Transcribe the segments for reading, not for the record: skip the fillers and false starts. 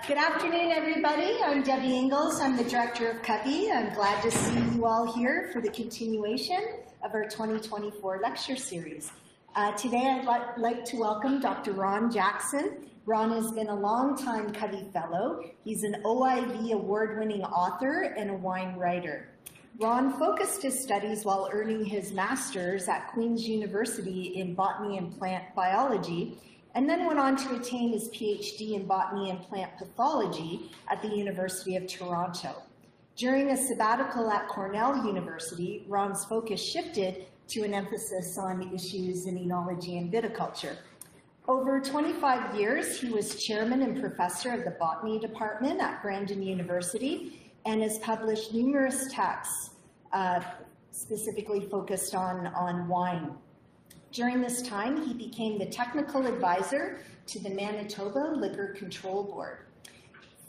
Good afternoon, everybody. I'm Debbie Ingalls. I'm the director of CCOVI. I'm glad to see you all here for the continuation of our 2024 lecture series. Today, I'd like to welcome Dr. Ron Jackson. Ron has been a longtime CCOVI fellow. He's an OIV award-winning author and a wine writer. Ron focused his studies while earning his master's at Queen's University in botany and plant biology, and then went on to attain his PhD in botany and plant pathology at the University of Toronto. During a sabbatical at Cornell University, Ron's focus shifted to an emphasis on issues in enology and viticulture. Over 25 years, he was chairman and professor of the botany department at Brandon University and has published numerous texts specifically focused on wine. During this time, he became the technical advisor to the Manitoba Liquor Control Board.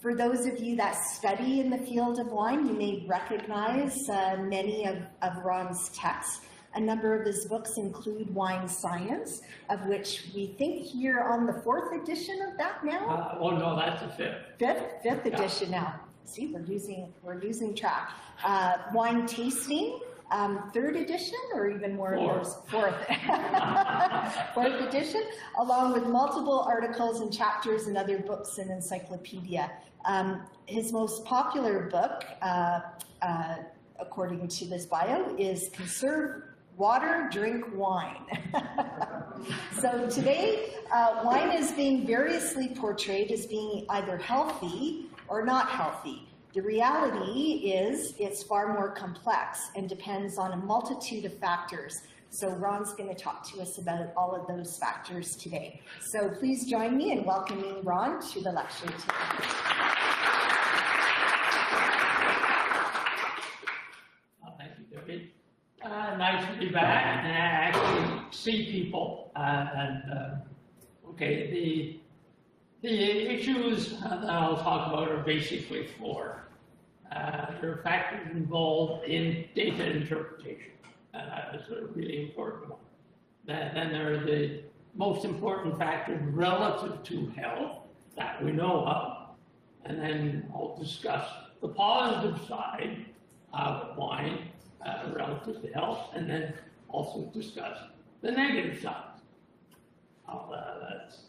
For those of you that study in the field of wine, you may recognize many of Ron's texts. A number of his books include Wine Science, of which we think you're on the 4th edition of that now? Oh no, that's the 5th. Fifth edition now. See, we're losing track. Wine Tasting, 3rd edition, or even more of those, 4th. 4th edition, along with multiple articles and chapters in other books and encyclopedia. His most popular book, according to this bio, is Conserve Water, Drink Wine. So today, wine is being variously portrayed as being either healthy or not healthy. The reality is it's far more complex and depends on a multitude of factors. So Ron's going to talk to us about all of those factors today. So please join me in welcoming Ron to the lecture today. Thank you, Debbie. Nice to be back and actually see people. Okay, the issues that I'll talk about are basically 4. There are factors involved in data interpretation. That's a really important one. Then there are the most important factors relative to health that we know of. And then I'll discuss the positive side of wine relative to health, and then also discuss the negative side. That's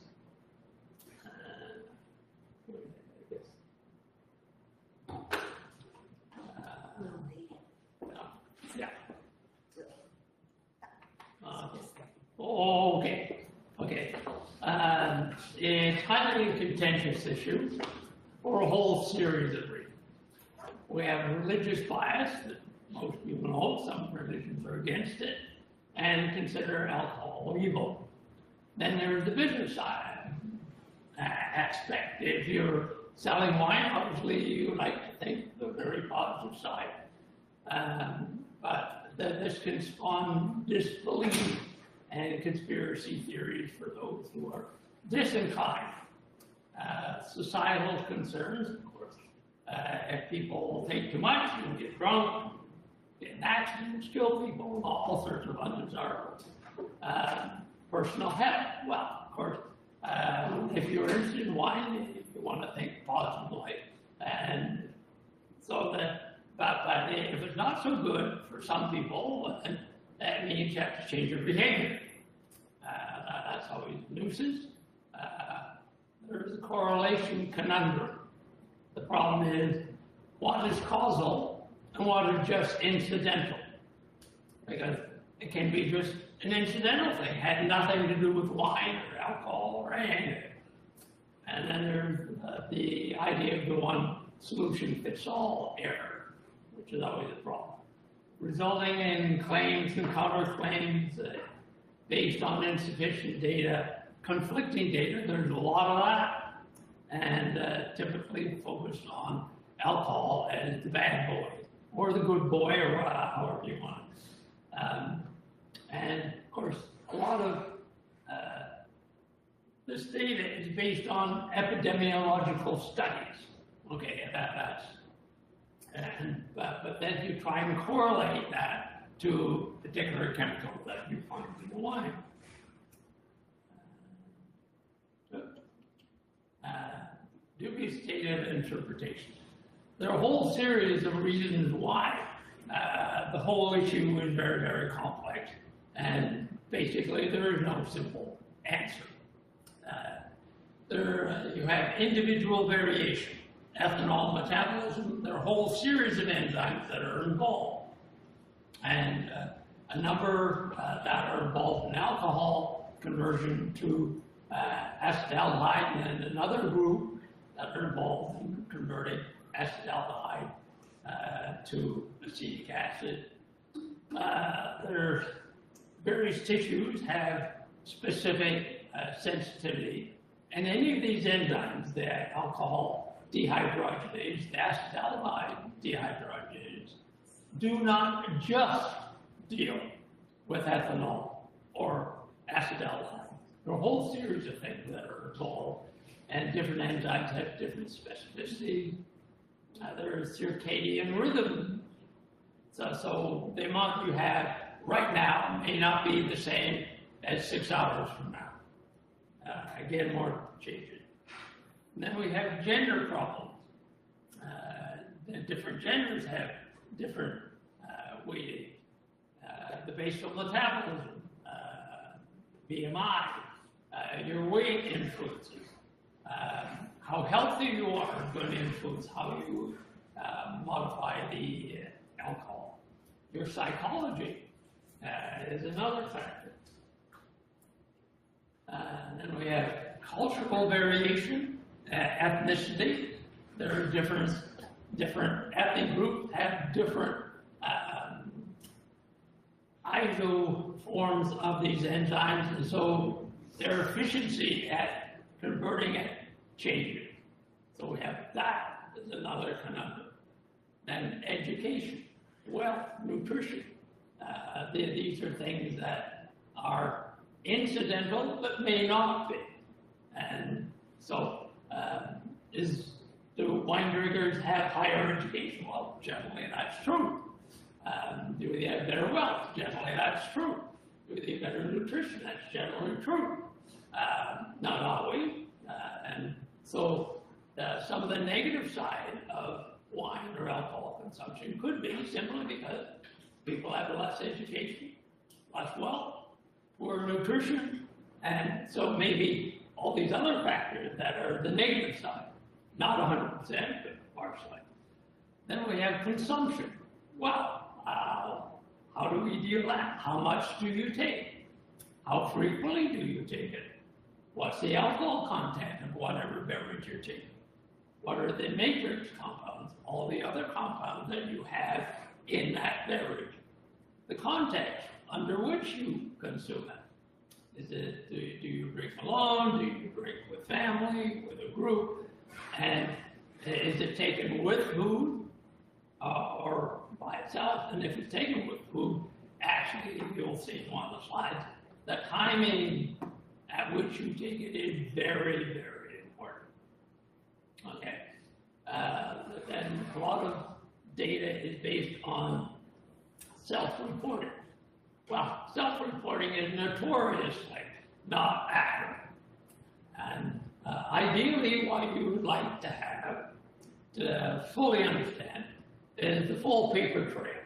Okay. It's highly contentious issue for a whole series of reasons. We have religious bias that most people know, some religions are against it, and consider alcohol evil. Then there's the business side aspect. If you're selling wine, obviously you like to think the very positive side. But this can spawn disbelief and conspiracy theories for those who are disinclined. Societal concerns, of course. If people take too much, you'll get drunk, get in accidents, kill people, all sorts of undesirables. Personal health, well, of course, if you're interested in wine, you want to think positively. And so but if it's not so good for some people, then that means you have to change your behavior. That's always a nuisance. There's a correlation conundrum. The problem is, what is causal and what is just incidental? Because it can be just an incidental thing, had nothing to do with wine or alcohol or anything. And then there's the idea of the one solution fits all error, which is always a problem, resulting in claims and counterclaims based on insufficient data, conflicting data. There's a lot of that, and typically focused on alcohol as the bad boy or the good boy, or however you want it. And of course, a lot of this data is based on epidemiological studies. Okay, but then you try and correlate that to a particular chemical that you find in the wine. dubious interpretation. There are a whole series of reasons why the whole issue is very, very complex, and basically there is no simple answer. You have individual variation, ethanol metabolism. There are a whole series of enzymes that are involved, and a number that are involved in alcohol conversion to acetaldehyde, and another group that are involved in converting acetaldehyde to acetic acid. Various tissues have specific sensitivity, and any of these enzymes, the alcohol dehydrogenase, the acetaldehyde dehydrogenase, do not just deal with ethanol or acetaldehyde. There are a whole series of things that are involved, and different enzymes have different specificity. There is circadian rhythm. So the amount you have right now may not be the same as 6 hours from now. Again, more changes. And then we have gender problems. The different genders have different weighting. The basal metabolism, BMI, your weight influences. How healthy you are is going to influence how you modify the alcohol. Your psychology is another factor. And then we have cultural variation, ethnicity. There are different ethnic groups have different isoforms of these enzymes, and so their efficiency at converting it changes. So we have that as another conundrum. Then education, wealth, nutrition. These are things that are incidental but may not be. And so do wine drinkers have higher education? Well, generally that's true. Do they have better wealth? Generally that's true. Do they have better nutrition? That's generally true. Not always. And so some of the negative side of wine or alcohol consumption could be simply because people have less education, less wealth, poor nutrition, and so maybe all these other factors that are the negative side, not 100%, but partially. Then we have consumption. Well, how do we deal with that? How much do you take? How frequently do you take it? What's the alcohol content of whatever beverage you're taking? What are the matrix compounds, all the other compounds that you have in that beverage? The context under which you consume it. Is it, do you drink alone? Do you drink with family, with a group? And is it taken with food or by itself? And if it's taken with food, actually, you'll see in one of the slides, the timing at which you take it is very, very important. Okay. Then a lot of data is based on self-reporting. Well, self-reporting is notoriously not accurate. And ideally, what you would like to have to fully understand is the full paper trail,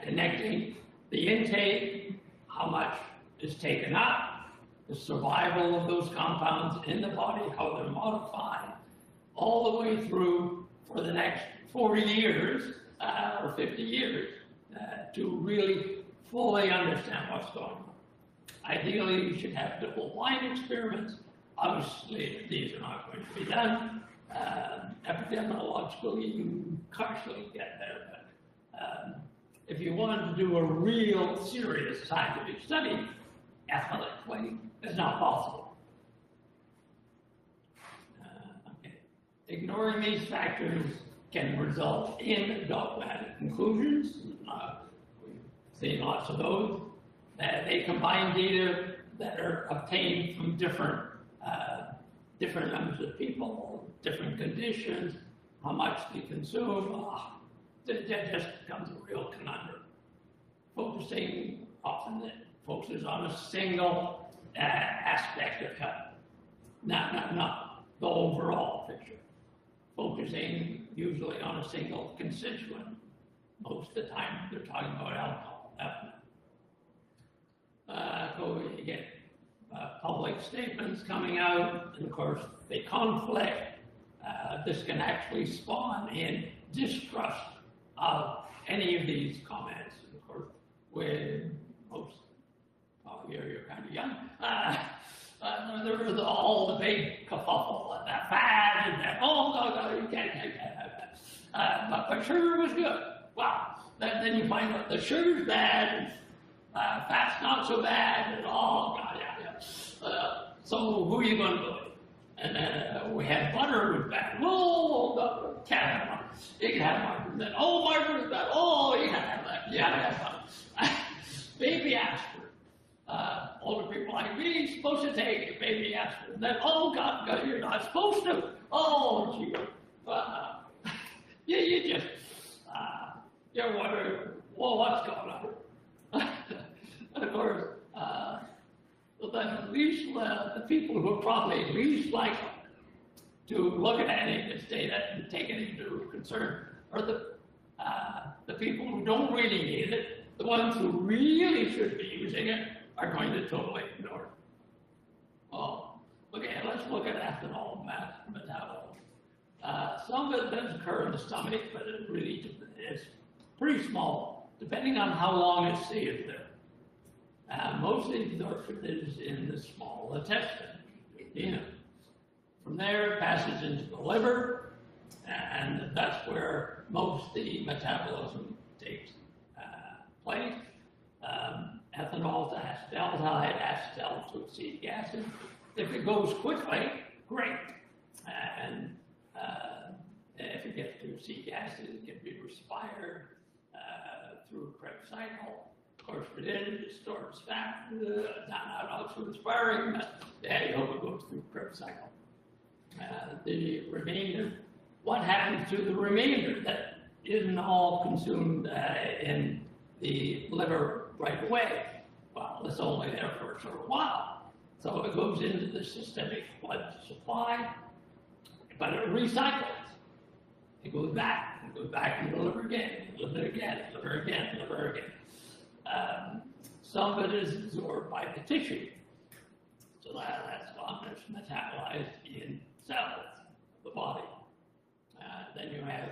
connecting the intake, how much is taken up, the survival of those compounds in the body, how they're modified, all the way through for the next 40 years or 50 years to really fully understand what's going on. Ideally, you should have double-blind experiments. Obviously, these are not going to be done. Epidemiologically, you can partially get there, but if you wanted to do a real serious scientific study, athletically, it's not possible. Okay. Ignoring these factors can result in dogmatic conclusions. We've seen lots of those. They combine data that are obtained from different numbers of people, different conditions, how much they consume. That just becomes a real conundrum. Focusing often it focuses on a single aspect of health. Not the overall picture, focusing usually on a single constituent. Most of the time, they're talking about alcohol, ethanol. So you get public statements coming out, and of course, they conflict. This can actually spawn in distrust of any of these comments. Of course, with most, you're kind of young, there was all the big kerfuffle and that fad and that, oh, no, you can't have that. But sugar was good. Wow. Then you find out the sugar's bad, and fat's not so bad, and all, so who are you going to believe? And then we had butter was bad. Oh, no, can't have butter. You can have margarine. Then, oh, margarine is bad. Oh, you can't have that. You gotta have butter. Baby aspirin. Older people like me supposed to take it, baby aspirin. Then, oh, God, you're not supposed to. Oh, gee. You just, you're wondering, well, what's going on? And of course, then at least the people who are probably least likely to look at any of this data and take it into concern are the people who don't really need it. The ones who really should be using it are going to totally ignore it. Well, okay, let's look at ethanol metabolism. Some of it does occur in the stomach, but it really is pretty small, depending on how long it's stayed there. Mostly absorption is in the small intestine. From there, it passes into the liver, and that's where most of the metabolism takes place. Ethanol to acetaldehyde, acetal to acetic acid. If it goes quickly, great. And if it gets to acetic acid, it can be respired through Krebs cycle. Of course, if it is, it stores fat, out through respiring. You hope it goes through Krebs cycle. The remainder, what happens to the remainder that isn't all consumed in the liver right away? Well, it's only there for a short while. So it goes into the systemic blood supply, but it recycles. It goes back into the liver again, liver again, liver again, liver again. Some of it is absorbed by the tissue. So that's gone, it's metabolized in cells of the body. Then you have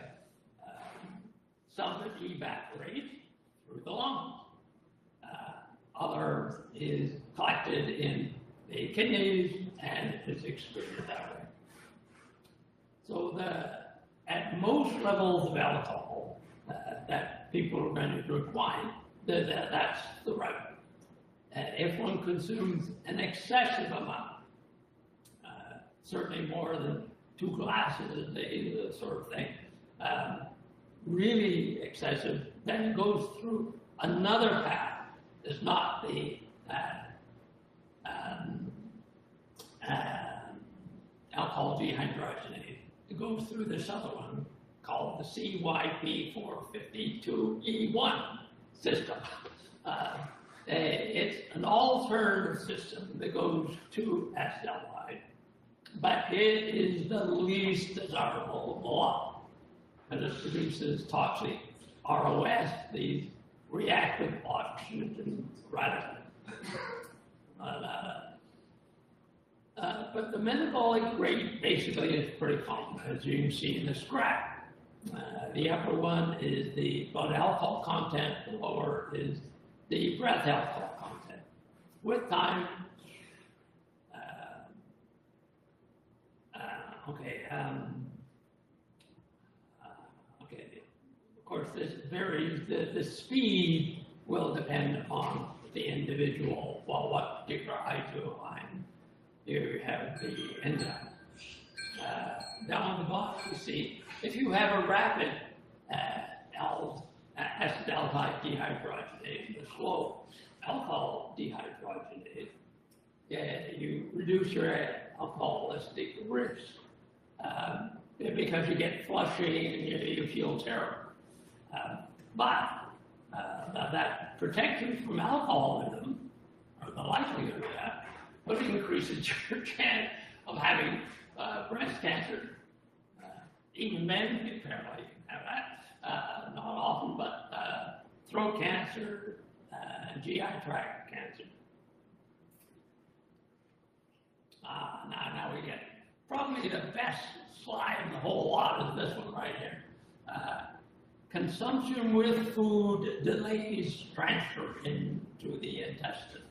some that evaporate through the lungs. Other is collected in the kidneys and is excreted that way. So at most levels of alcohol that people are going to drink wine, that's the right. If one consumes an excessive amount, certainly more than 2 glasses a day, the sort of thing, really excessive, then it goes through another path. It's not the alcohol dehydrogenase. It goes through this other one called the CYP452E1 system. It's an alternative system that goes to acetaldehyde, but it is the least desirable of the lot, and it produces toxic ROS, these reactive oxygen radicals. But the metabolic rate basically is pretty common, as you can see in this graph. The upper one is the blood alcohol content, the lower is the breath alcohol content. With time, of course this varies, the speed will depend upon the individual, well, what particular isoline you have the enzyme. Down the bottom, you see, if you have a rapid acetaldehyde dehydrogenase, the slow alcohol dehydrogenase, you reduce your alcoholistic risk because you get flushing and you feel terrible. But that protects you from alcoholism, or the likelihood of that, but it increases your chance of having breast cancer. Even men apparently have that. Not often, but throat cancer, GI tract cancer. Now we get probably the best slide in the whole lot is this one right here. Consumption with food delays transfer into the intestine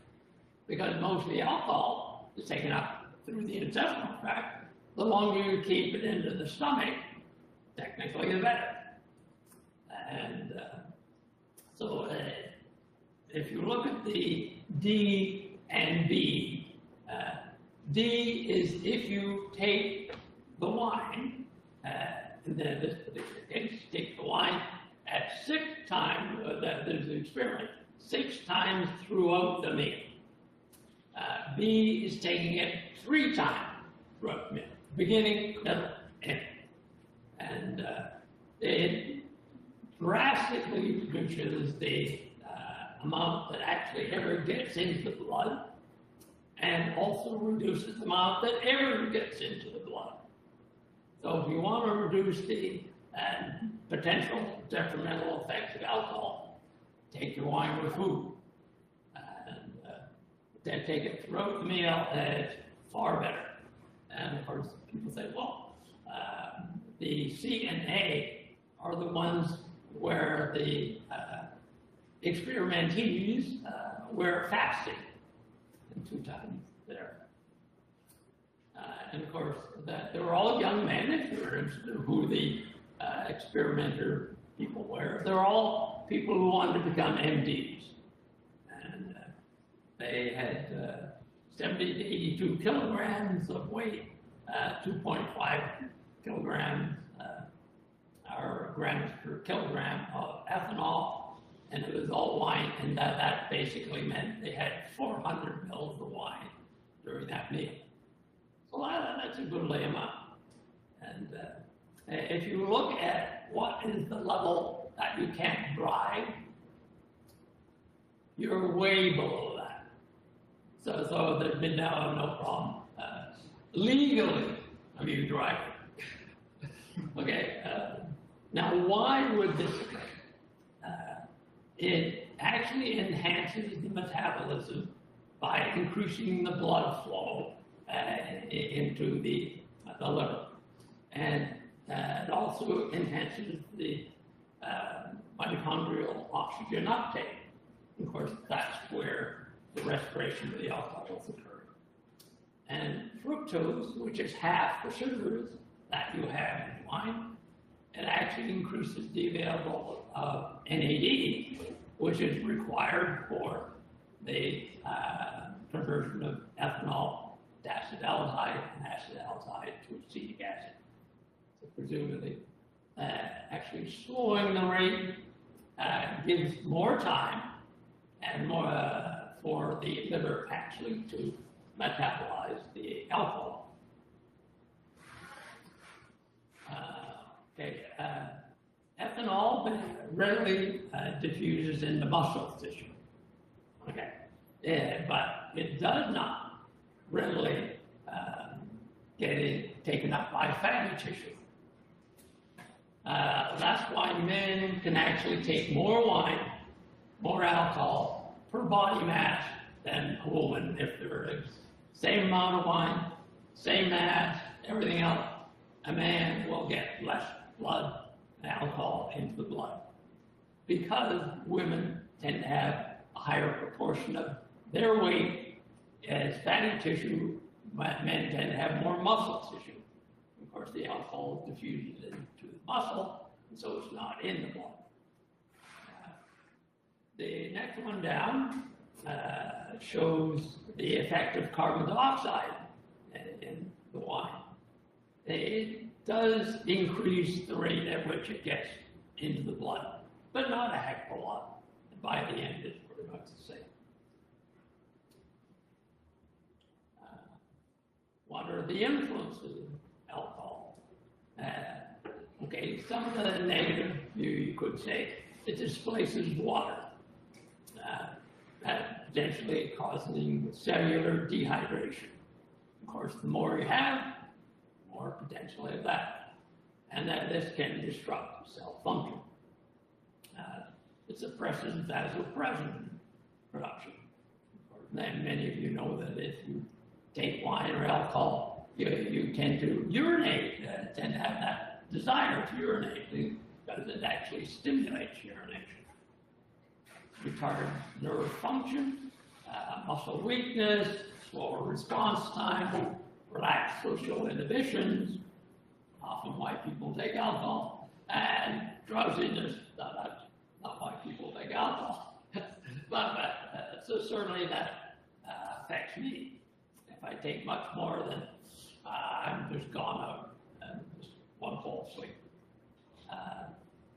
because most of the alcohol is taken up through the intestinal tract. The longer you keep it into the stomach, technically the better. And so if you look at the D and B, D is if you take the wine, and then this particular case, take the wine at 6 times, there's an experiment, 6 times throughout the meal. B is taking it 3 times throughout the meal, beginning, middle, end. And it drastically reduces the amount that actually ever gets into the blood, and also reduces the amount that ever gets into the blood. So if you want to reduce the potential detrimental effects of alcohol, take your wine with food. And then take it throughout the meal, and it's far better. And of course, people say, well, the C and A are the ones where the experimentees were fasting, and 2 times there. And of course, they were all young men, if you're interested in who the experimenter people were. They're all people who wanted to become MDs. And they had 70 to 82 kilograms of weight, 2.5 kilograms or grams per kilogram of ethanol, and it was all wine, and that basically meant they had 400 mils of wine during that meal. So that's a good amount. And if you look at what is the level that you can't drive, you're way below that. So there's been no problem. Legally, you drive it. Okay. Now, why would this occur? It actually enhances the metabolism by increasing the blood flow into the liver. And it also enhances the mitochondrial oxygen uptake. Of course, that's where the respiration of the alcohols occur. And fructose, which is half the sugars that you have in wine, it actually increases the availability of NAD, which is required for the conversion of ethanol to acetaldehyde and acetaldehyde to acetic acid. So presumably, actually slowing the rate gives more time and more for the liver actually to metabolize the alcohol. Ethanol readily diffuses in the muscle tissue. Okay, but it does not readily get taken up by fatty tissue. That's why men can actually take more wine, more alcohol per body mass than a woman if there is same amount of wine, same mass, everything else. A man will get less blood and alcohol into the blood because women tend to have a higher proportion of their weight as fatty tissue. Men tend to have more muscle tissue. Of course, the alcohol diffuses into the muscle, and so it's not in the blood. The next one down shows the effect of carbon dioxide in the wine. It does increase the rate at which it gets into the blood, but not a heck of a lot. By the end, it's pretty much the same. What are the influences of alcohol? Okay, some of the negative, you could say, it displaces water, potentially causing cellular dehydration. Of course, the more you have, or potentially of that. And that this can disrupt cell function. It suppresses vasopressin production. And many of you know that if you take wine or alcohol, you tend to urinate, tend to have that desire to urinate because it actually stimulates urination. Retards nerve function, muscle weakness, slower response time, relaxed social inhibitions, often why people take alcohol, and drowsiness, not why people take alcohol, but so certainly that affects me. If I take much more than I'm just gone out and just one fall asleep.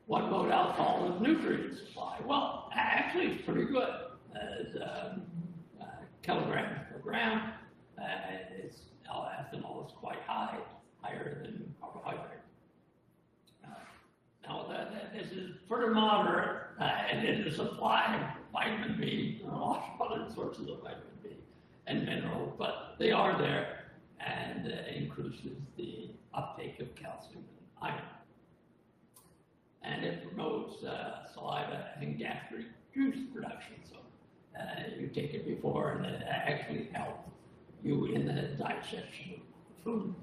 What about alcohol as nutrient supply? Well, actually it's pretty good. As kilograms per gram, ethanol is quite high, higher than carbohydrate. Now this is pretty moderate in the supply of vitamin B and a lot of other sources of vitamin B and minerals, but they are there and increases the uptake of calcium and iron. And it promotes saliva and gastric juice production. So you take it before and it actually helps you in the digestion of food.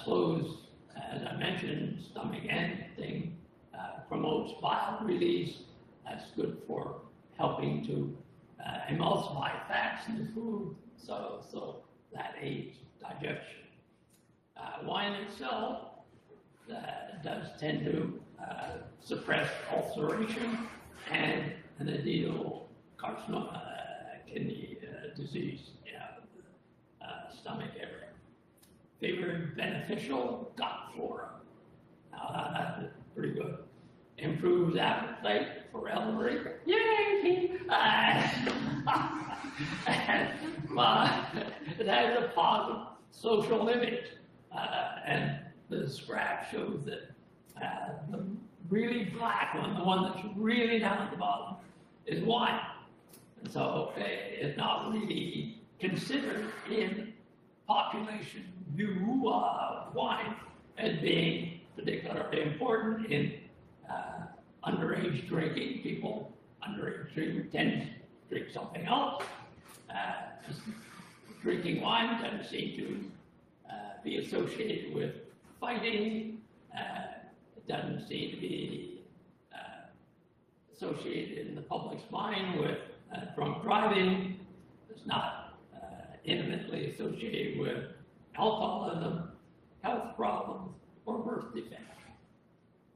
Slows, as I mentioned, stomach emptying, promotes bile release. That's good for helping to emulsify fats in the food, so that aids digestion. Wine itself does tend to suppress ulceration and an adenocarcinoma, kidney disease, stomach area. Favored beneficial gut flora. That's pretty good. Improves appetite for elderly. Yay! It has a positive social image. And this graph shows that the really black one, the one that's really down at the bottom, is wine. And so it's not really considered in population view of wine as being particularly important in underage drinking. People underage drinking tend to drink something else. Drinking wine doesn't seem to be associated with fighting. It doesn't seem to be associated in the public's mind with drunk driving. It's not intimately associated with alcoholism, health problems, or birth defects.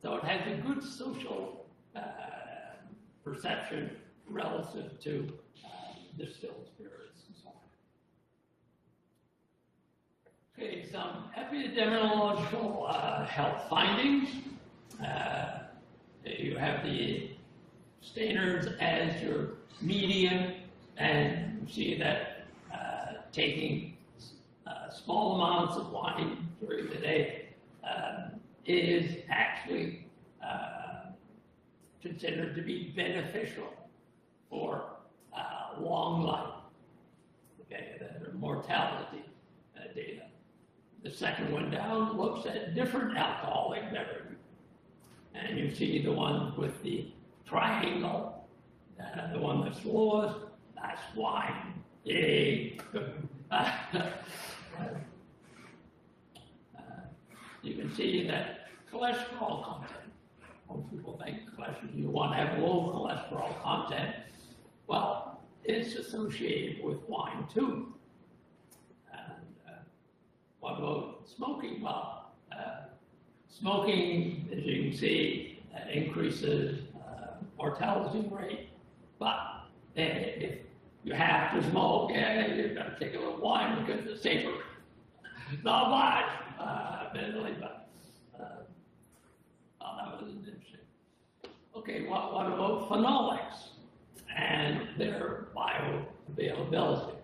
So it has a good social perception relative to distilled spirits and so on. Okay, some epidemiological health findings. You have the Stainers as your median, and you see that taking small amounts of wine during the day is actually considered to be beneficial for long life. Okay, the mortality data. The second one down looks at different alcoholic beverages. And you see the one with the triangle, the one that's lowest, that's wine. Yay! You can see that cholesterol content. Most people think you want to have low cholesterol content. Well, it's associated with wine too. And what about smoking? Well, smoking, as you can see, increases mortality rate. But if you have to smoke, you've got to take a little wine because it's safer. Not much, admittedly, but that was interesting. Okay, what about phenolics and their bioavailability?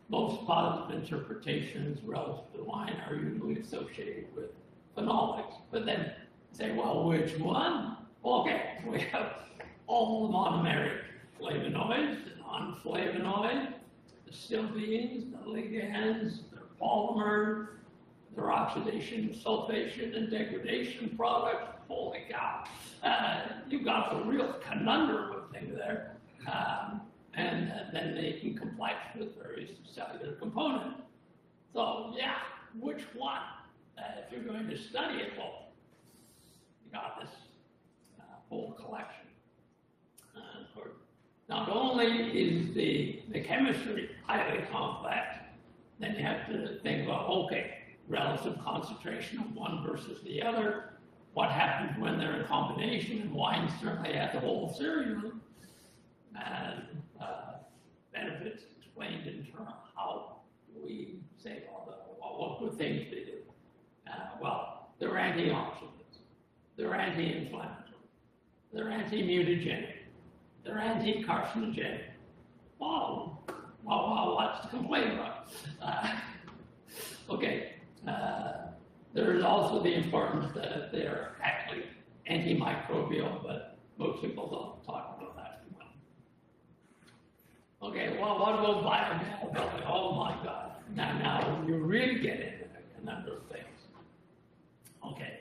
Most positive interpretations relative to wine are usually associated with phenolics, but then say, well, which one? Okay, we have all the monomeric flavonoids, non-flavonoids, the sylvines, the ligands, their polymers, their oxidation, sulfation, and degradation products. Holy cow. You've got the real conundrum of thing there. And then they can complex with various cellular components. So, yeah, which one? If you're going to study it, well, you got this whole collection. Of course, not only is the chemistry highly complex, then you have to think about, okay, relative concentration of one versus the other, what happens when they're in combination, and wine certainly has the whole series, and benefits explained in terms of how we say, what good things they do. Well, they're antioxidants, they're anti-inflammatory, they're anti-mutagenic, they're anti-carcinogenic. Wow, what's to complain about? Okay, there is also the importance that they're actually antimicrobial, but most people don't talk about that too much. Okay, well, what about bioavailability? Oh my God. Now you really get into a number of things. Okay,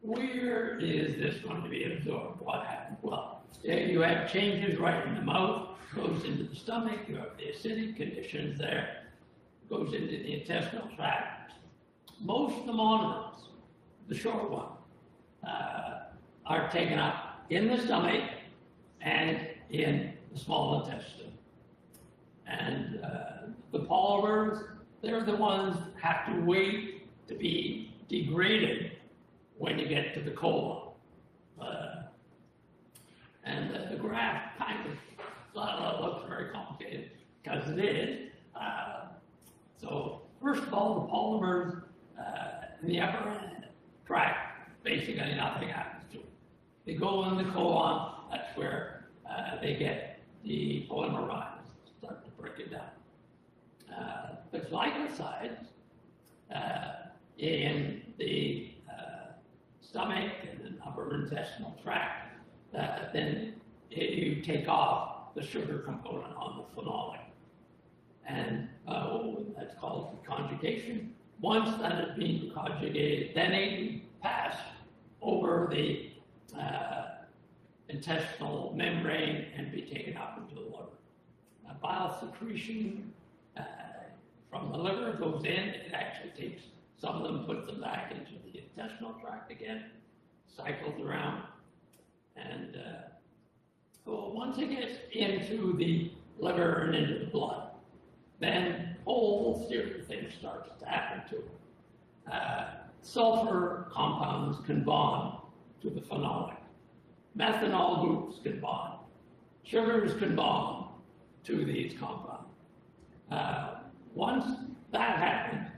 where is this going to be absorbed? What happens? Well, you have changes right in the mouth, goes into the stomach, you have the acidic conditions there, goes into the intestinal tract. Most of the monomers, the short one, are taken up in the stomach and in the small intestine. And the polymers, they're the ones that have to wait to be degraded when you get to the colon. And the graph kind of looks very complicated because it is. So first of all, the polymers in the upper tract, basically nothing happens to them. They go in the colon, that's where they get the polymerized, start to break it down. The glycosides in the stomach and the upper intestinal tract, then you take off the sugar component on the phenolic. And that's called conjugation. Once that has been conjugated, then it can pass over the intestinal membrane and be taken up into the liver. Bile secretion from the liver goes in. It actually takes some of them, puts them back into the intestinal tract again, cycles around. And so once it gets into the liver and into the blood, then a whole series of things starts to happen to it. Sulfur compounds can bond to the phenolic. Methanol groups can bond. Sugars can bond to these compounds. Once that happens,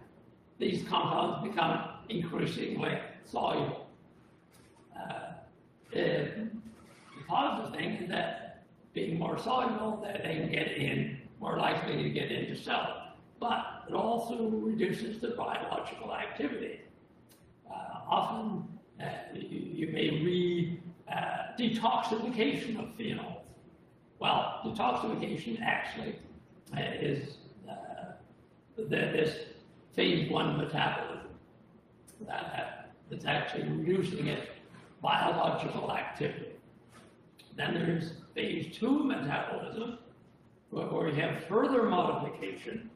these compounds become increasingly soluble. The positive thing is that being more soluble, that they can get in, more likely to get into cells. But it also reduces their biological activity. Often you may read detoxification of phenols. Well, detoxification actually is this phase 1 metabolism that's actually reducing its biological activity. Then there's phase 2 metabolism, where you have further modification,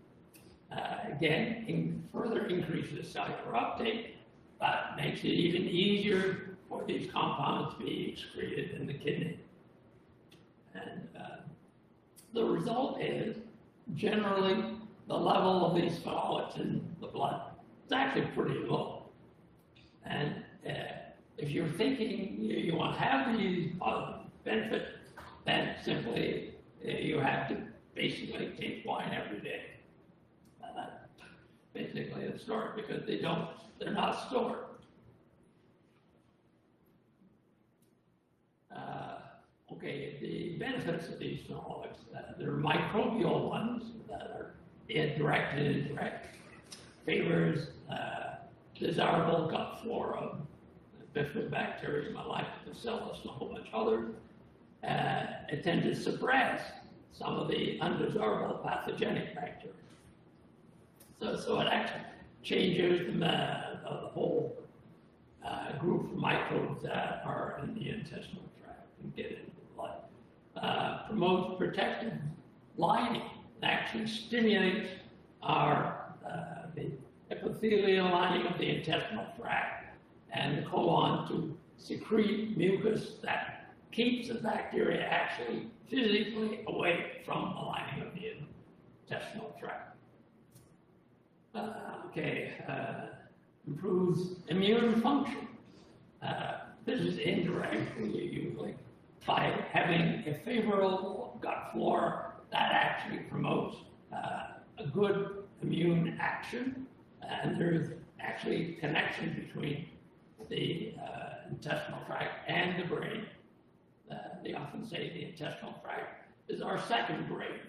again, further increases cellular uptake, but makes it even easier for these compounds to be excreted in the kidney. And the result is, generally, the level of these phenolics in the blood is actually pretty low. And if you're thinking you want to have these benefits, then simply you have to basically take wine every day. That's basically the story, because they're not stored. Okay, the benefits of these phenolics, there are microbial ones that are direct and indirect. Favors desirable gut flora, bifidobacterium, lactobacillus, and a whole bunch of others. It tends to suppress some of the undesirable pathogenic bacteria. So it actually changes the whole group of microbes that are in the intestinal tract and get into the blood. Promotes protective lining. It actually stimulates the epithelial lining of the intestinal tract and the colon to secrete mucus that keeps the bacteria actually physically away from the lining of the intestinal tract. Improves immune function. This is indirectly usually by having a favorable gut flora that actually promotes a good immune action, and there's actually connection between the intestinal tract and the brain. They often say the intestinal tract is our second brain.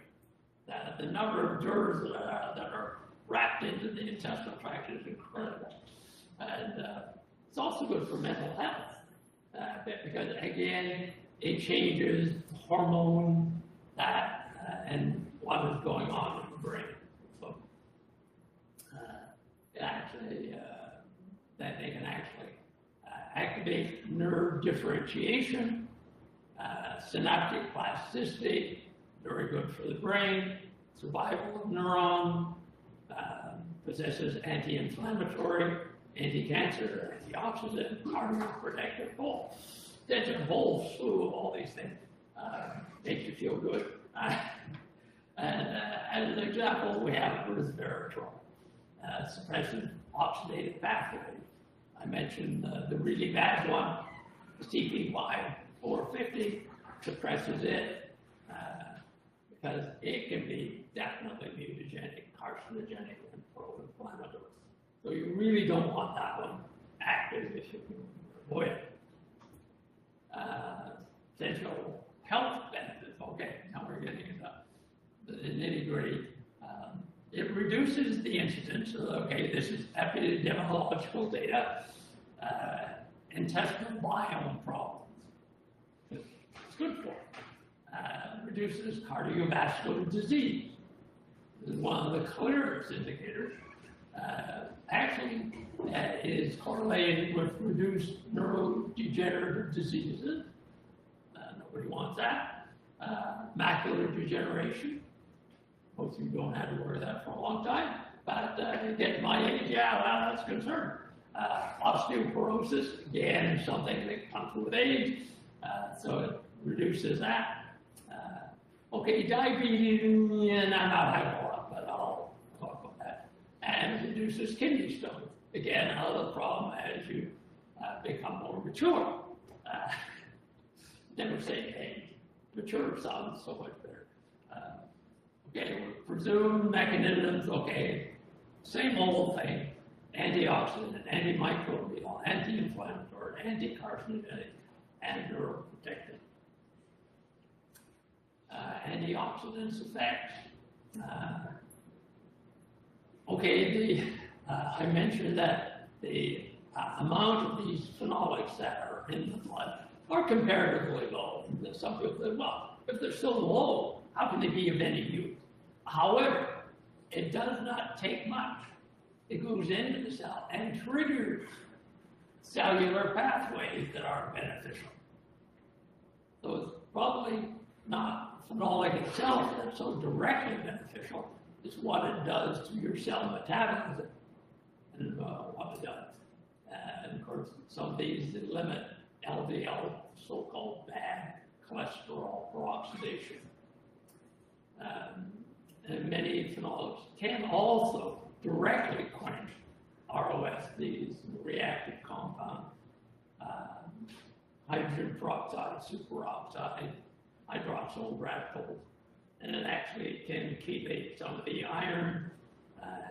The number of nerves that are wrapped into the intestinal tract is incredible. And it's also good for mental health because, again, it changes the hormone and what is going on in the brain. So that they can actually activate nerve differentiation, synaptic plasticity, very good for the brain, survival of neurons, possesses anti-inflammatory, anti-cancer, antioxidant, cardioprotective role. There's a whole slew of all these things. Makes you feel good. And as an example, we have resveratrol, suppresses oxidative pathways. I mentioned the really bad one, CCOVI 450, suppresses it because it can be definitely mutagenic, carcinogenic, and pro-inflammatory. So you really don't want that one active if you can avoid it. Potential health benefits. Okay, now we're getting into the nitty-gritty. It reduces the incidence of, this is epidemiological data, intestinal biome problems. It's good for it. Reduces cardiovascular disease. This is one of the clearest indicators. It is correlated with reduced neurodegenerative diseases. Nobody wants that. Macular degeneration. Most of you don't have to worry that for a long time, but getting my age, that's a concern. Osteoporosis, again, is something that comes with age, so it reduces that. Diabetes, I'm not having a lot, but I'll talk about that. And reduces kidney stones. Again, another problem as you become more mature. Never say age. Mature sounds so much better. Presumed mechanisms, same old thing. Antioxidant, antimicrobial, anti-inflammatory, anti-carcinogenic, and neuroprotective. Antioxidants effects. I mentioned that the amount of these phenolics that are in the blood are comparatively low. Some people say, well, if they're so low, how can they be of any use? However, it does not take much. It goes into the cell and triggers cellular pathways that are beneficial. So it's probably not phenolic itself that's so directly beneficial. It's what it does to your cell metabolism and what it does. And of course, some of these limit LDL, so-called bad cholesterol peroxidation. And many phenolics can also directly quench ROS, these reactive compounds, hydrogen peroxide, superoxide, hydroxyl radicals, and it actually can chelate some of the iron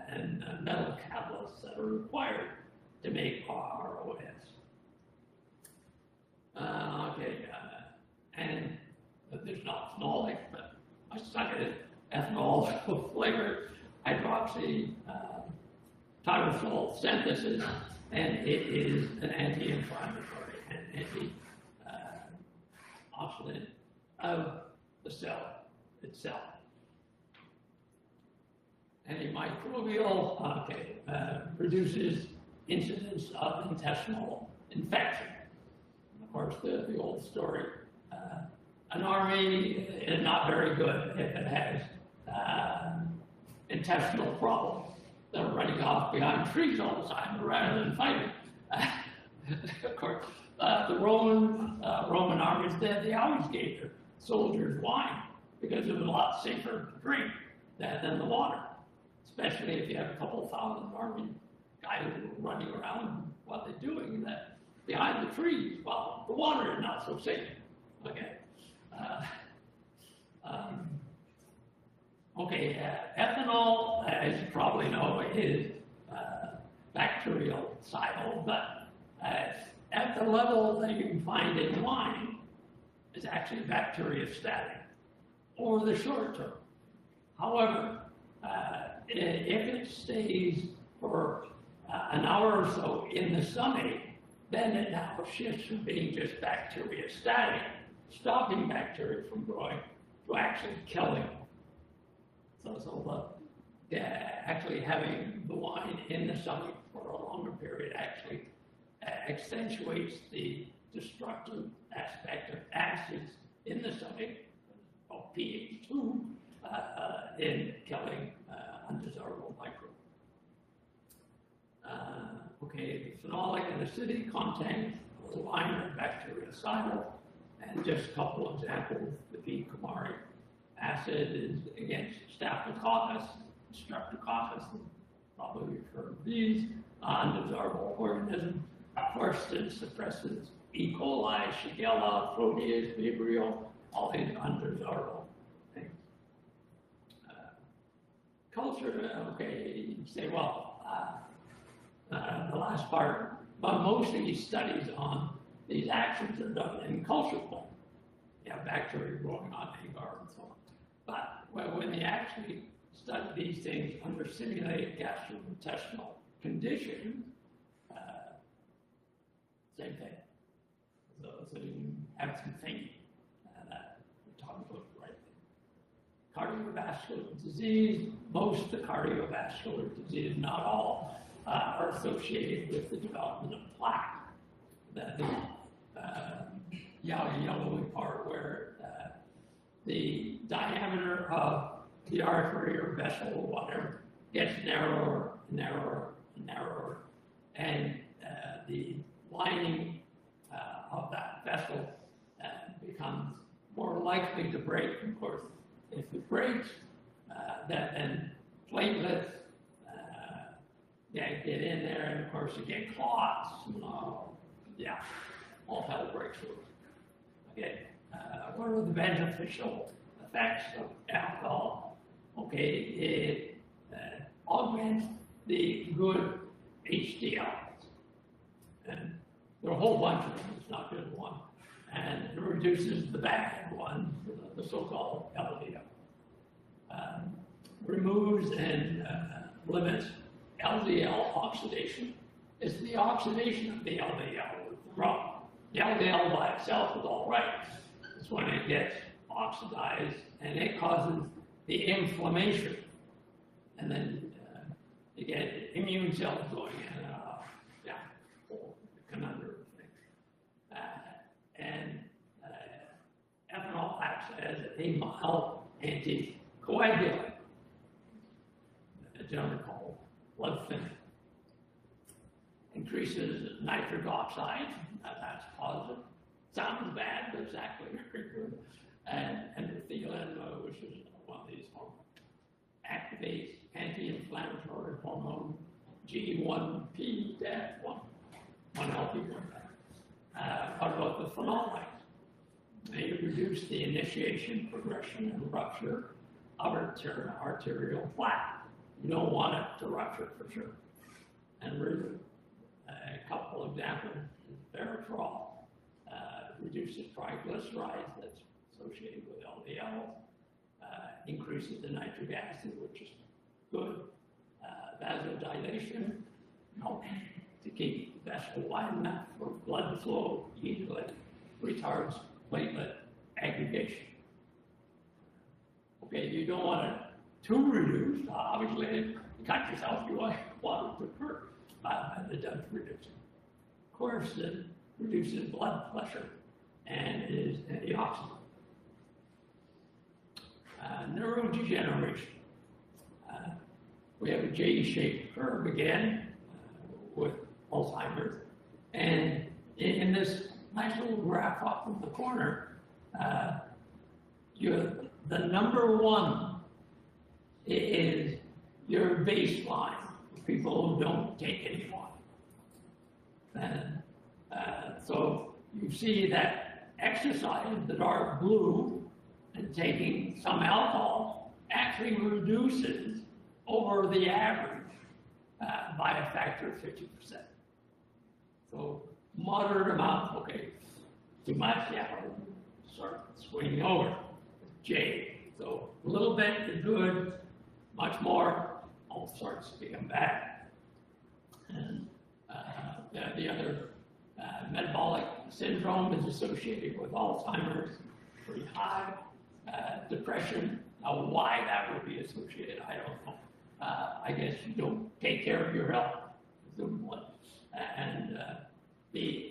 and metal catalysts that are required to make ROS. And there's not phenolic, but I stuck it ethanol flavored hydroxy tyrosol synthesis, and it is an anti-inflammatory and anti-oxidant of the cell. itself. Antimicrobial, reduces incidence of intestinal infection. Of course, the old story. An army is not very good if it has intestinal problems. They're running off behind trees all the time rather than fighting. Of course, the Roman armies, they always gave their soldiers wine because it was a lot safer to drink than the water, especially if you have a couple thousand army guys running around. What they're doing that behind the trees, well, the water is not so safe. Okay. Ethanol, as you probably know, is bactericidal, but at the level that you can find in wine, is actually bacteriostatic, or the short term. However, if it stays for an hour or so in the stomach, then it now shifts from being just bacteriostatic, stopping bacteria from growing, to actually killing. So actually having the wine in the stomach for a longer period actually accentuates the destructive aspect of acids in the stomach, of pH2, in killing undesirable microbes. The phenolic and acidic content of the wine are bactericidal, and just a couple of examples: the p-cumaric acid is against staphylococcus, streptococcus, probably you've heard of these, undesirable organisms. Quercetin suppresses E. coli, Shigella, Proteus, Vibrio, all these undesirable things. Culture, you say, well, the last part, but most of these studies on these actions are done in culture plants. You have bacteria growing on agar and so on. But when they actually study these things under simulated gastrointestinal conditions, same thing. So you can have some thinking that we're talking about the right thing. Cardiovascular disease, most of the cardiovascular disease, not all, are associated with the development of plaque. The yellowy part where the diameter of the artery or vessel or whatever gets narrower, narrower, narrower, and the lining of that vessel becomes more likely to break. Of course, if it breaks, then platelets get in there, and of course you get clots. All hell breaks loose. What are the beneficial effects of alcohol? It augments the good HDL. And there are a whole bunch of them, it's not just one. And it reduces the bad ones, the so-called LDL. Removes and limits LDL oxidation. It's the oxidation of the LDL that's the problem. The LDL by itself is all right. It's when it gets oxidized and it causes the inflammation. And then you get immune cells going in. Conundrum thing. Ethanol acts as a mild anticoagulant, generally called blood thinner. Increases nitric oxide, that's positive. Sounds bad, but it's actually very good. And endothelin, which is one of these hormones, activates anti-inflammatory hormone G1P, one healthy one. What about the phenolics? They reduce the initiation, progression, and rupture of arterial plaque. You don't want it to rupture for sure. And a couple examples is Veritrol, reduces triglycerides that's associated with LDL, increases the nitric acid, which is good, vasodilation, helps to keep the vessel wide enough for blood to flow easily, retards platelet aggregation. Okay, you don't want it too reduced. Obviously, if you cut yourself, you want it to hurt it does reduce. Of course, it reduces blood pressure and is antioxidant. Neurodegeneration. We have a J-shaped curve again with Alzheimer's. And in this nice little graph up in the corner, the number one is your baseline for people who don't take any wine. And so you see that exercise, the dark blue, and taking some alcohol actually reduces over the average by a factor of 50%. So moderate amount, okay, too much, yeah, start swinging over. J, so a little bit is good, much more, all starts to come back. And the other metabolic syndrome is associated with Alzheimer's, pretty high. Depression, now why that would be associated, I don't know. I guess you don't take care of your health, presumably. And the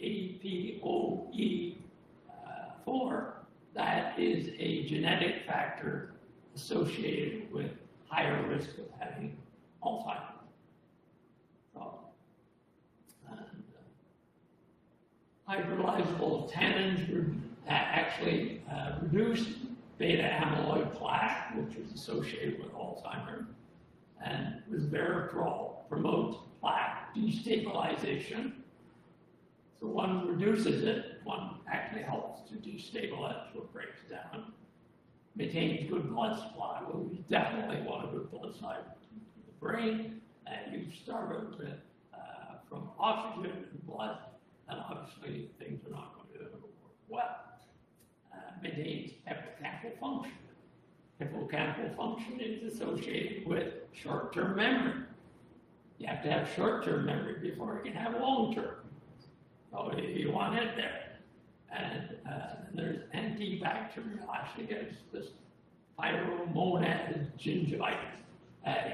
APOE4, that is a genetic factor associated with higher risk of having Alzheimer's. So, hydrolyzable tannins actually reduce beta amyloid plaque, which is associated with Alzheimer's, and resveratrol promotes plaque destabilization. So one reduces it, one actually helps to destabilize, so it breaks down. Maintains good blood supply. Well, we definitely want a good blood supply to the brain, and you start it with, from oxygen and blood, and obviously things are not going to work well. Maintains hippocampal function. Hippocampal function is associated with short-term memory. You have to have short-term memory before you can have long-term. So you want it there. And there's antibacterial, actually there's this phyromonad gingivitis.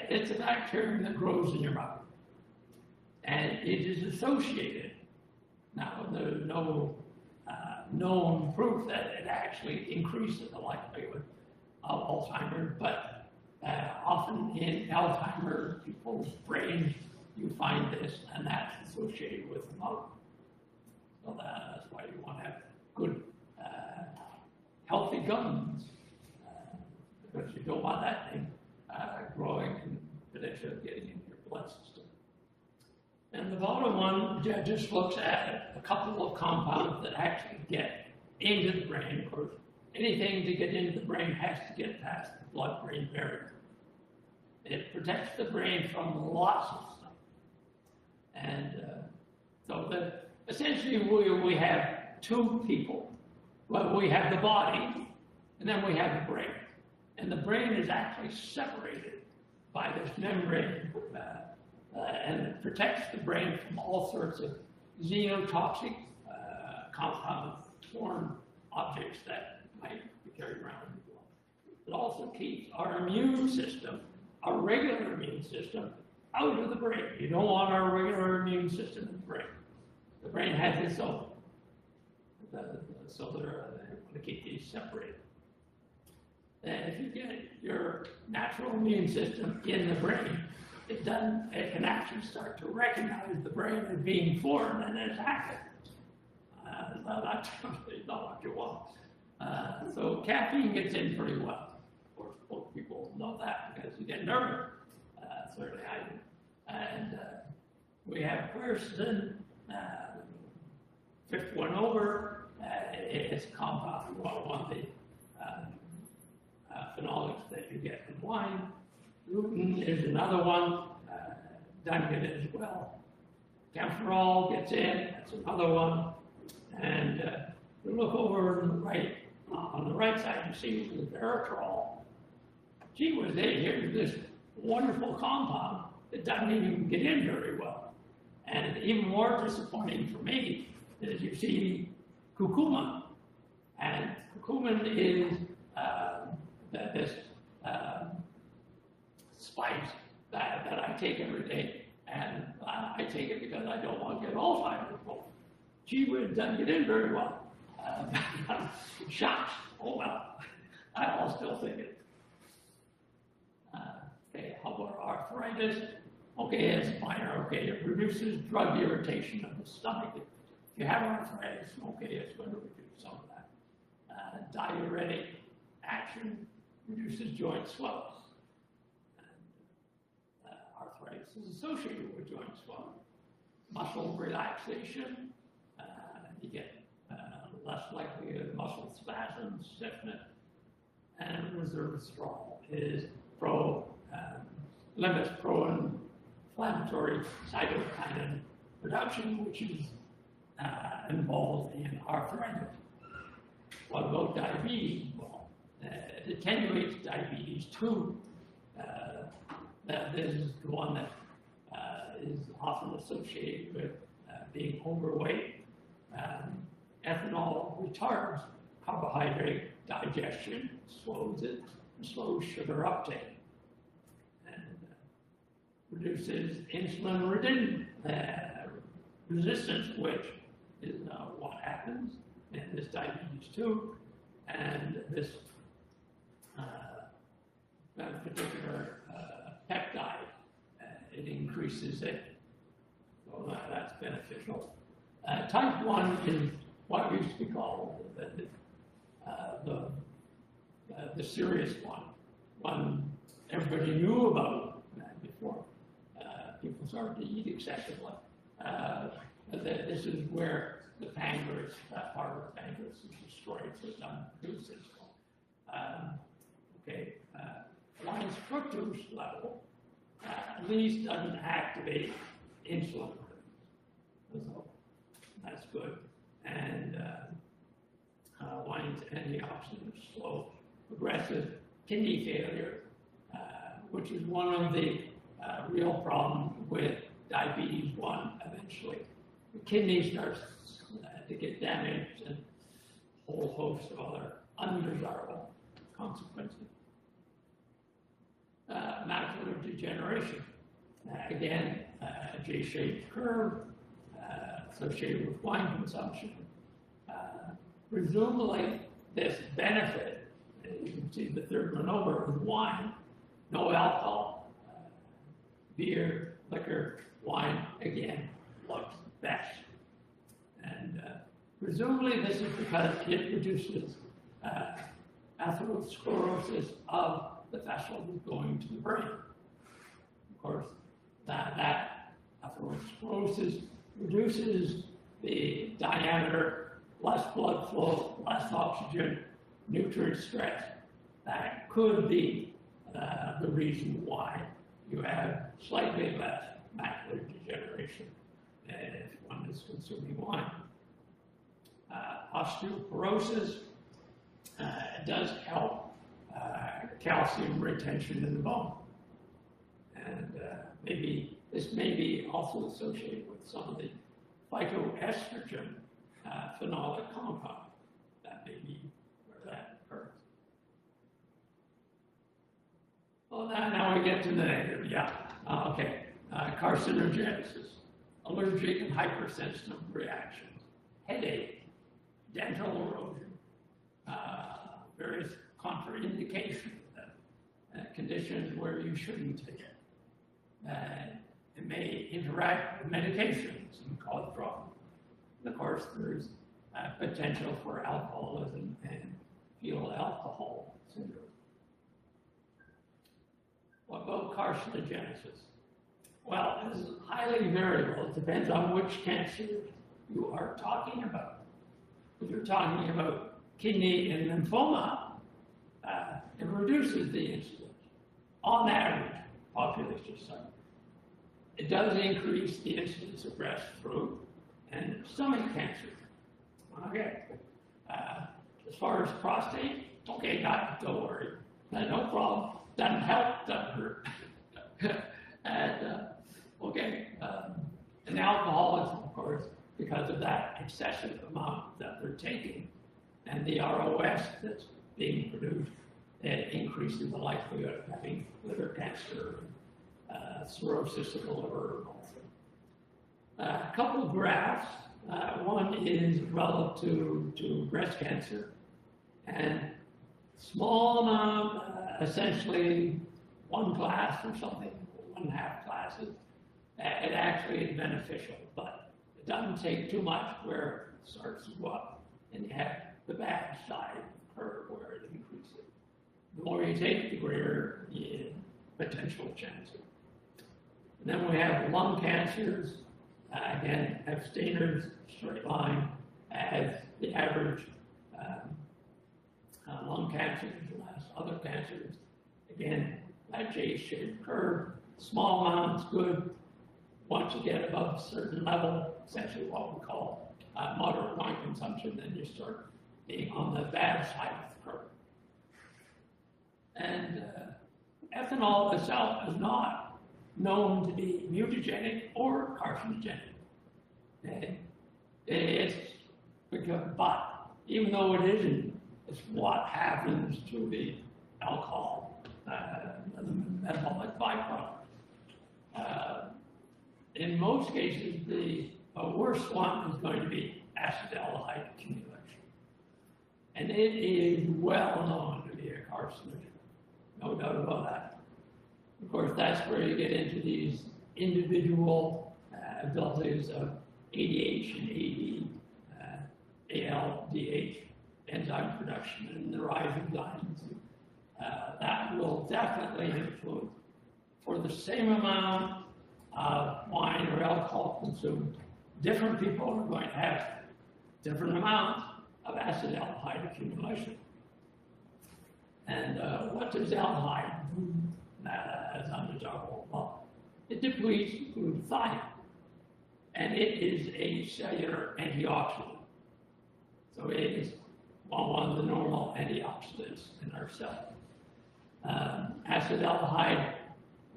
It's a bacterium that grows in your mouth. And it is associated, now there's no known proof that it actually increases the likelihood of Alzheimer's, but often in Alzheimer's people's brains, you find this, and that's associated with the mouth. So that's why you want to have good, healthy gums, because you don't want that thing growing and potentially getting into your blood system. And the bottom one just looks at a couple of compounds that actually get into the brain. Of course, anything to get into the brain has to get past the blood-brain barrier. It protects the brain from lots of stuff. And so essentially we have two people. Well, we have the body, and then we have the brain. And the brain is actually separated by this membrane, and it protects the brain from all sorts of xenotoxic compounds, foreign objects that might be carried around. It also keeps our immune system, our regular immune system, out of the brain. You don't want our regular immune system in the brain. The brain has its own. So they want to keep these separated. And if you get your natural immune system in the brain, it can actually start to recognize the brain as being foreign and attack it. That's not what you want. So caffeine gets in pretty well. Of course, most people know that because you get nervous. Certainly I do. And we have quercetin, fifth one over. It's a compound, one of the phenolics that you get in wine. Gluten is another one, done it as well. Camphorol gets in, that's another one. And you look over on the right side, you see resveratrol. Gee whiz, here's this wonderful compound that doesn't even get in very well. And even more disappointing for me is you see curcumin. And curcumin is this spice that I take every day, and I take it because I don't want to get Alzheimer's. Well, gee whiz, doesn't get in very well. Shots, oh well, I'll still take it. Okay, how about arthritis? Okay, it's minor. Okay, it reduces drug irritation of the stomach. If you have arthritis, okay, it's going to reduce some of that. Diuretic action reduces joint swells. And, arthritis is associated with joint swelling. Muscle relaxation, you get less likely of muscle spasms, stiffness, and resveratrol is limits pro-inflammatory cytokinin production, which is involved in arthritis. What about diabetes? Well, it attenuates diabetes too. This is the one that is often associated with being overweight. Ethanol retards carbohydrate digestion, slows sugar uptake, and reduces insulin resistance, which is what happens in this diabetes too, and this particular peptide, it increases it, so that's beneficial. Type 1 is what used to be called the serious one everybody knew about before people started to eat excessively. This is where the pancreas, that part of the pancreas is destroyed, so it doesn't produce insulin. Wine's fructose level at least doesn't activate insulin. So that's good. And wine's antioxidants slow progressive kidney failure, which is one of the real problems with diabetes 1 eventually. The kidney starts to get damaged and a whole host of other undesirable consequences. Macular degeneration. Again, a J-shaped curve associated with wine consumption. Presumably, this benefit, you can see the third one over, with wine, no alcohol, beer, liquor, wine, again, looks best. And presumably this is because it reduces atherosclerosis of the vessels going to the brain. Of course, that atherosclerosis reduces the diameter, less blood flow, less oxygen, nutrient stress. That could be the reason why you have slightly less macular degeneration if one is consuming wine. Osteoporosis does help calcium retention in the bone. And this may be also associated with some of the phytoestrogen phenolic compound. That may be where that occurs. Well, now we get to the negative. Yeah. Carcinogenesis, allergic and hypersensitive reactions, headache, dental erosion, various contraindications, conditions where you shouldn't take it. It may interact with medications and cause problems. And of course, there's potential for alcoholism and fetal alcohol syndrome. What about carcinogenesis? Well, this is highly variable. It depends on which cancer you are talking about. If you're talking about kidney and lymphoma, it reduces the incidence on average, population size. It does increase the incidence of breast, throat, and stomach cancer. Okay. As far as prostate, okay, don't worry. No problem. Doesn't help, doesn't hurt. And and alcoholism, of course, because of that excessive amount that they're taking, and the ROS that's being produced, it increases increases the likelihood of having liver cancer, cirrhosis of the liver, and all that. A couple of graphs. One is relative to breast cancer, and small amount, essentially one glass or something, 1.5 glasses, it actually is beneficial, but it doesn't take too much where it starts to go up, and you have the bad side of the curve where it increases. The more you take, the greater the potential chance. And then we have lung cancers. Again, abstainers, straight line, as the average lung cancers, less other cancers. Again, that J-shaped curve, small amounts good. Once you get above a certain level, essentially what we call moderate wine consumption, then you start being on the bad side of the curve. And ethanol itself is not known to be mutagenic or carcinogenic. It's because, but even though it isn't, it's what happens to the alcohol, the metabolic byproduct. In most cases, the worst one is going to be acetaldehyde accumulation. And it is well known to be a carcinogen, no doubt about that. Of course, that's where you get into these individual abilities of ADH and AD, ALDH, enzyme production, and the rise of enzymes. That will definitely influence. For the same amount of wine or alcohol consumed, different people are going to have different amounts of acetaldehyde accumulation. And what does aldehyde do as undesirable? Well, it depletes glutathione, and it is a cellular antioxidant. So it is one of the normal antioxidants in our cell. Acetaldehyde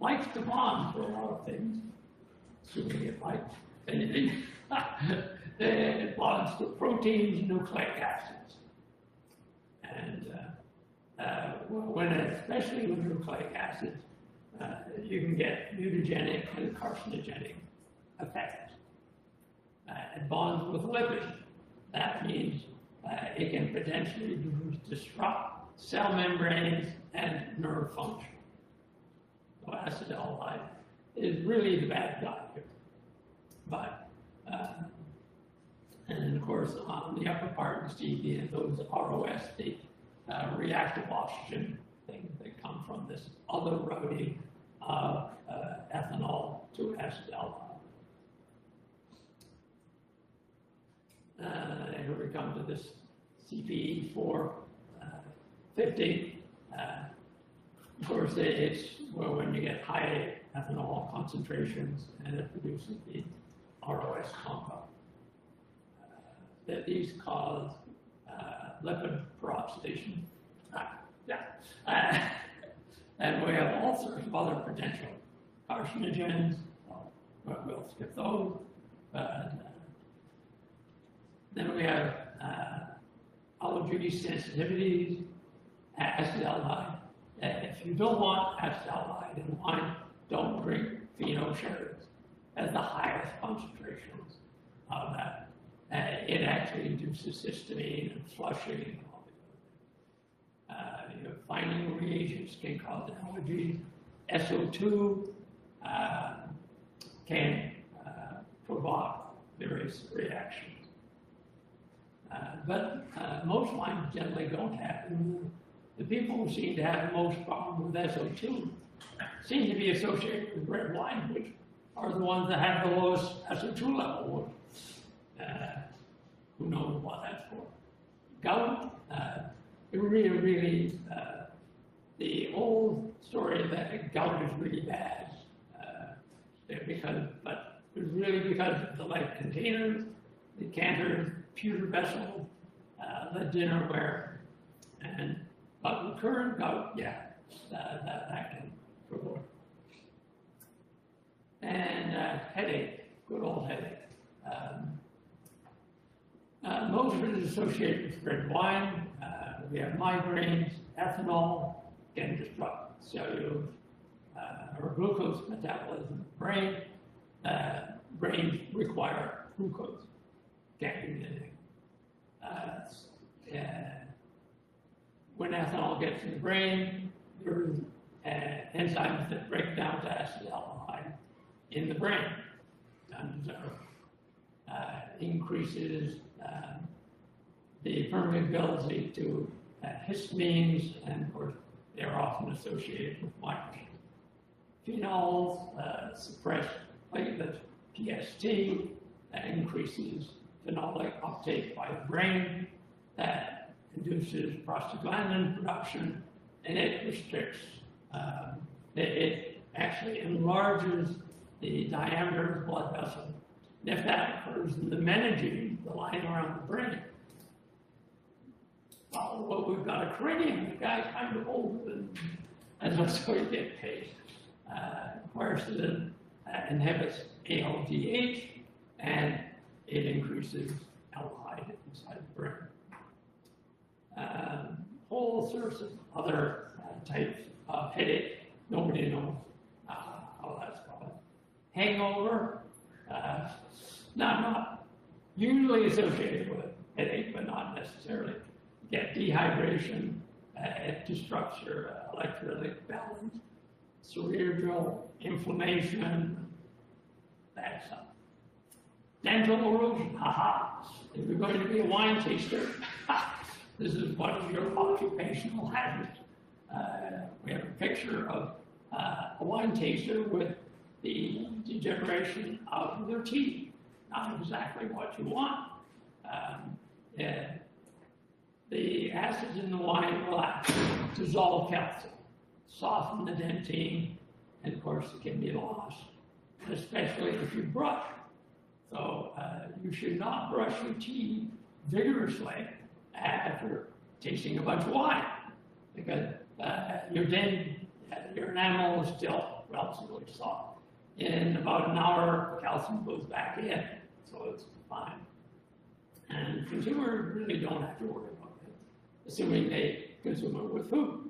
likes to bond for a lot of things, assuming it likes anything. It bonds to proteins, nucleic acids. And especially with nucleic acids, you can get mutagenic and carcinogenic effects. It bonds with lipids. That means it can potentially disrupt cell membranes and nerve function. So acetaldehyde is really the bad guy here. But, and of course, on the upper part, you see those ROS, the reactive oxygen things that come from this other routing of ethanol to acetaldehyde. Here we come to this CPE 450. Of course, it's when you get high ethanol concentrations and it produces the ROS compound. That these cause lipid peroxidation. And we have all sorts of other potential carcinogens. We'll skip those. Then we have allergy sensitivities, acetaldehyde. If you don't want acetaldehyde in wine, don't drink Pinot sherries at the highest concentrations of that. It actually induces histamine and flushing and all the other things. Finding reagents can cause allergies. SO2 can provoke various reactions. But most wines generally don't have them. The people who seem to have the most problem with SO2 seem to be associated with red wine, which are the ones that have the lowest SO2 level. Who knows what that's for? Gout, it really, the old story that gout is really bad, but it's really because of the lead containers, the canters, pewter vessels, lead dinnerware, but recurrent gout, yeah, that can provoke. And headache, good old headache. Most of it is associated with red wine. We have migraines, ethanol, can disrupt cellular or glucose metabolism in the brain. Brains require glucose. Can't do anything. When ethanol gets in the brain, there's enzymes that break down to acetaldehyde in the brain. And increases the permeability to histamines, and of course, they're often associated with migraine. Phenols suppress platelet PST, that increases phenolic uptake by the brain, that induces prostaglandin production, and it restricts, it actually enlarges the diameter of the blood vessel. And if that occurs in the meningene, the line around the brain, well, we've got a cranium. The guy's kind of old, and that's where you get paid. Quercetin inhibits ALDH, and it increases aldehyde inside the brain. Whole sorts of other types of headache. Nobody knows how that's called. Hangover, not usually associated with headache, but not necessarily. You get dehydration, it disrupts your electrolytic balance, cerebral inflammation, bad stuff. Dental erosion, if you're going to be a wine taster, this is one of your occupational hazards. We have a picture of a wine taster with the degeneration of their teeth. Not exactly what you want. The acids in the wine will actually dissolve calcium, soften the dentine, and of course it can be lost, especially if you brush. So you should not brush your teeth vigorously after tasting a bunch of wine, because your enamel is still relatively soft. In about an hour, calcium goes back in, so it's fine. And consumers really don't have to worry about it, assuming they consume it with food,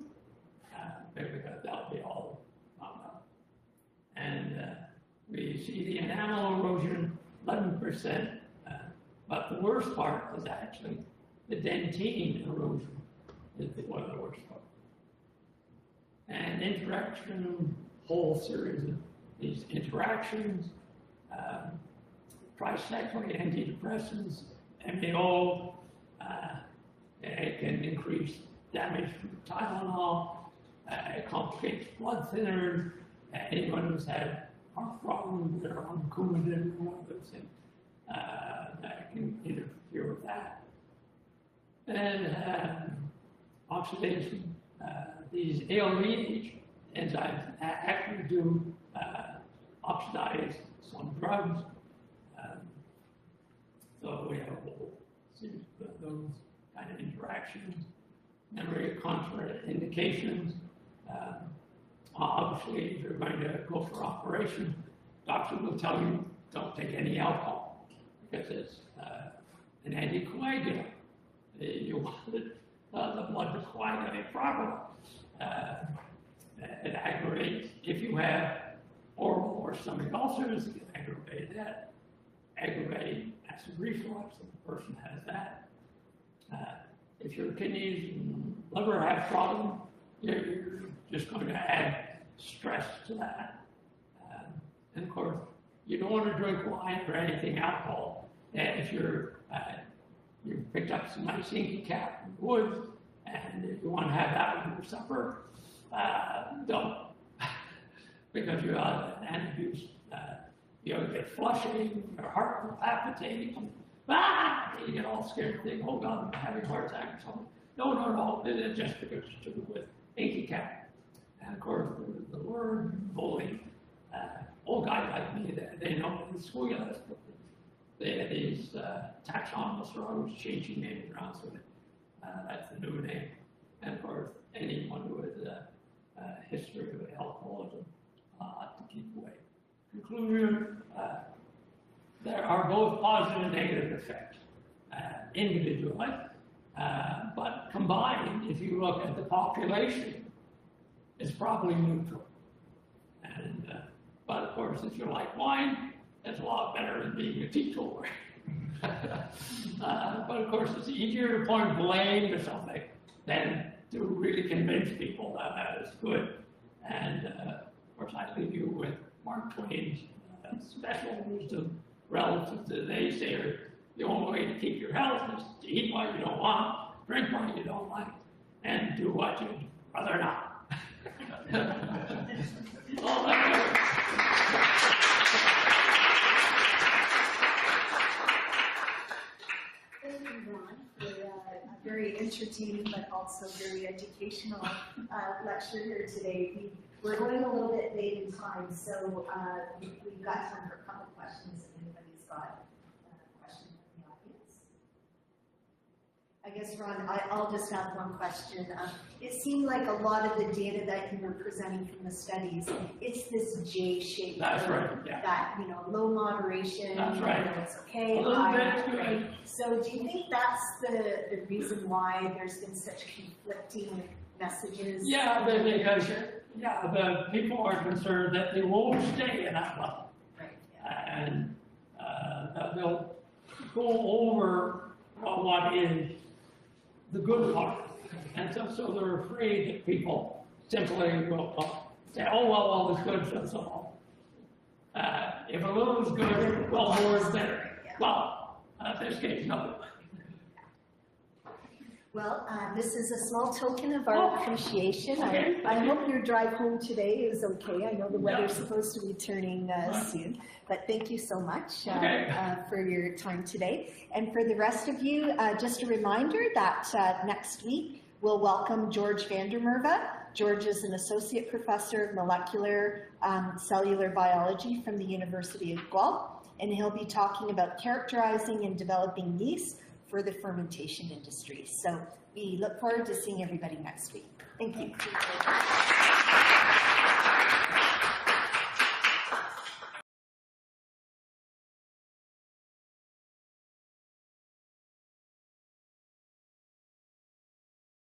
because that'll be all found out. And we see the enamel erosion, 11%, but the worst part is actually the dentine erosion is one of the worst parts. And interaction, whole series of these interactions, tricyclic antidepressants, MAO, it can increase damage from Tylenol, it complicates blood thinners, anyone who's had heart problems that are on Coumadin or one of those things, that can interfere with that. And oxidation, these ALDH enzymes actually do oxidize some drugs. So we have a whole series of those kind of interactions. Memory contraindications. Obviously, if you're going to go for operation, doctor will tell you don't take any alcohol because it's an anticoagulant. You want the blood to coagulate properly. It aggravates, if you have oral or stomach ulcers, it can aggravate that. Aggravate acid reflux, if the person has that. If your kidneys and liver have problems, you're just going to add stress to that. And of course, you don't want to drink wine or anything alcohol. If you picked up some nice inky cap in the woods, and if you want to have that with your supper, don't. Because you have an abuse, you'll get flushing, your heart will palpitate, you get all scared, think, oh God, I'm having a heart attack or something. No, it's just because it's to do with inky cap. And of course, the word bullying, old guys like me, they know in school, these taxonomists are always changing names around, so that's the new name. And of course, anyone who has a history of alcoholism to keep away. Conclusion, there are both positive and negative effects individually, but combined, if you look at the population, is probably neutral. And, but of course, if you like wine, it's a lot better than being a teetotaler. But of course, it's easier to point blame to something than to really convince people that that is good. And of course, I leave you with Mark Twain's special wisdom relative to the naysayer. The only way to keep your health is to eat what you don't want, drink what you don't like, and do what you'd rather not. Well, Thank you, Ron, for a very entertaining but also very educational lecture here today. We're going a little bit late in time, so we've got time for a couple questions if anybody's got a question from the audience. I guess, Ron, I'll just have one question. It seemed like a lot of the data that you were presenting from the studies, it's this J-shape. That's right, yeah. That, low moderation, that's right. It's okay, a little high, bit right? So do you think that's the reason why there's been such conflicting messages? Yeah, because the people are concerned that they won't stay at that level. Right, yeah. And that they'll go over what is the good part. And so they're afraid that people simply will say, oh, well, all this good stuff's all. If a little is good, well, more is better. Well, in this case, no. Well, this is a small token of our appreciation. Okay. I hope your drive home today is okay. I know the weather's supposed to be turning soon, but thank you so much for your time today. And for the rest of you, just a reminder that next week we'll welcome George Vandermerve. George is an associate professor of molecular cellular biology from the University of Guelph, and he'll be talking about characterizing and developing yeast for the fermentation industry. So we look forward to seeing everybody next week. Thank you.